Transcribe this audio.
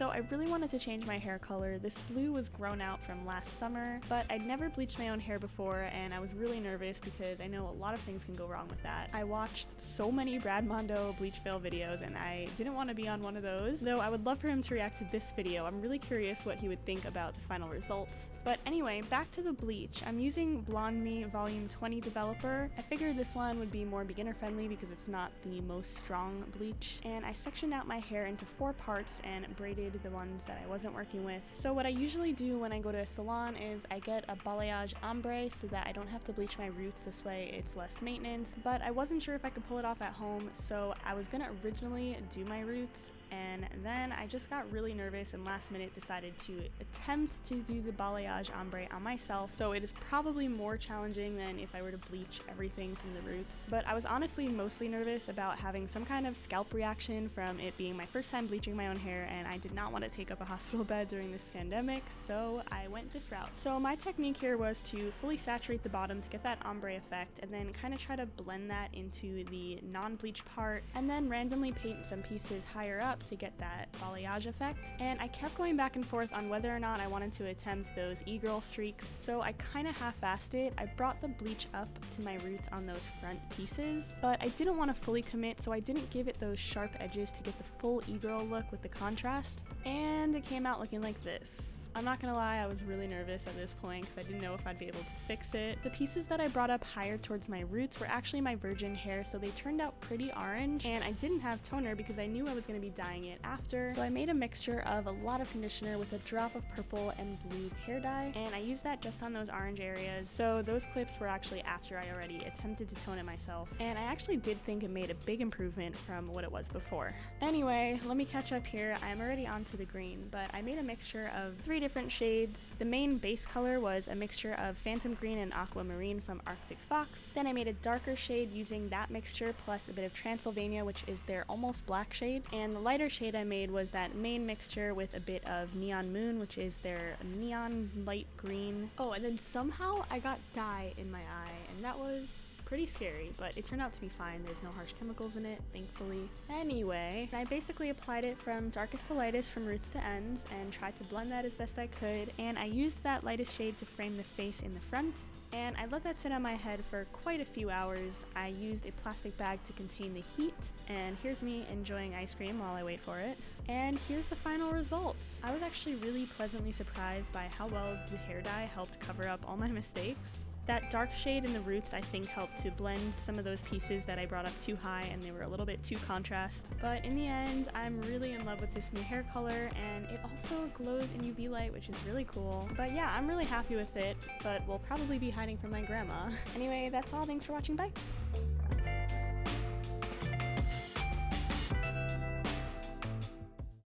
So I really wanted to change my hair color. This blue was grown out from last summer, but I'd never bleached my own hair before, and I was really nervous because I know a lot of things can go wrong with that. I watched so many Brad Mondo bleach fail videos, and I didn't want to be on one of those, though I would love for him to react to this video. I'm really curious what he would think about the final results. But anyway, back to the bleach. I'm using Blonde Me Volume 20 Developer. I figured this one would be more beginner friendly because it's not the most strong bleach, and I sectioned out my hair into 4 parts and braided the ones that I wasn't working with. So what I usually do when I go to a salon is I get a balayage ombre so that I don't have to bleach my roots. This way it's less maintenance, but I wasn't sure if I could pull it off at home, so I was gonna originally do my roots, and then I just got really nervous and last minute decided to attempt to do the balayage ombre on myself. So it is probably more challenging than if I were to bleach everything from the roots. But I was honestly mostly nervous about having some kind of scalp reaction from it being my first time bleaching my own hair, and I did not want to take up a hospital bed during this pandemic, so I went this route. So my technique here was to fully saturate the bottom to get that ombre effect, and then kind of try to blend that into the non-bleach part, and then randomly paint some pieces higher up to get that balayage effect. And I kept going back and forth on whether or not I wanted to attempt those e-girl streaks, so I kind of half-assed it. I brought the bleach up to my roots on those front pieces, but I didn't want to fully commit, so I didn't give it those sharp edges to get the full e-girl look with the contrast, and it came out looking like this. I'm not gonna lie, I was really nervous at this point because I didn't know if I'd be able to fix it. The pieces that I brought up higher towards my roots were actually my virgin hair, so they turned out pretty orange, and I didn't have toner because I knew I was gonna be dyeing it after. So I made a mixture of a lot of conditioner with a drop of purple and blue hair dye, and I used that just on those orange areas. So those clips were actually after I already attempted to tone it myself, and I actually did think it made a big improvement from what it was before. Anyway, let me catch up here. I'm already onto the green, but I made a mixture of 3 different shades. The main base color was a mixture of Phantom Green and Aquamarine from Arctic Fox. Then I made a darker shade using that mixture plus a bit of Transylvania, which is their almost black shade. And the lighter shade I made was that main mixture with a bit of Neon Moon, which is their neon light green. Oh, and then somehow I got dye in my eye, and that was pretty scary, but it turned out to be fine. There's no harsh chemicals in it, thankfully. Anyway, I basically applied it from darkest to lightest from roots to ends and tried to blend that as best I could, and I used that lightest shade to frame the face in the front, and I let that sit on my head for quite a few hours. I used a plastic bag to contain the heat, and here's me enjoying ice cream while I wait for it. And here's the final results. I was actually really pleasantly surprised by how well the hair dye helped cover up all my mistakes. That dark shade in the roots I think helped to blend some of those pieces that I brought up too high and they were a little bit too contrast. But in the end, I'm really in love with this new hair color, and it also glows in UV light, which is really cool. But yeah, I'm really happy with it, but will probably be hiding from my grandma. Anyway, that's all. Thanks for watching. Bye!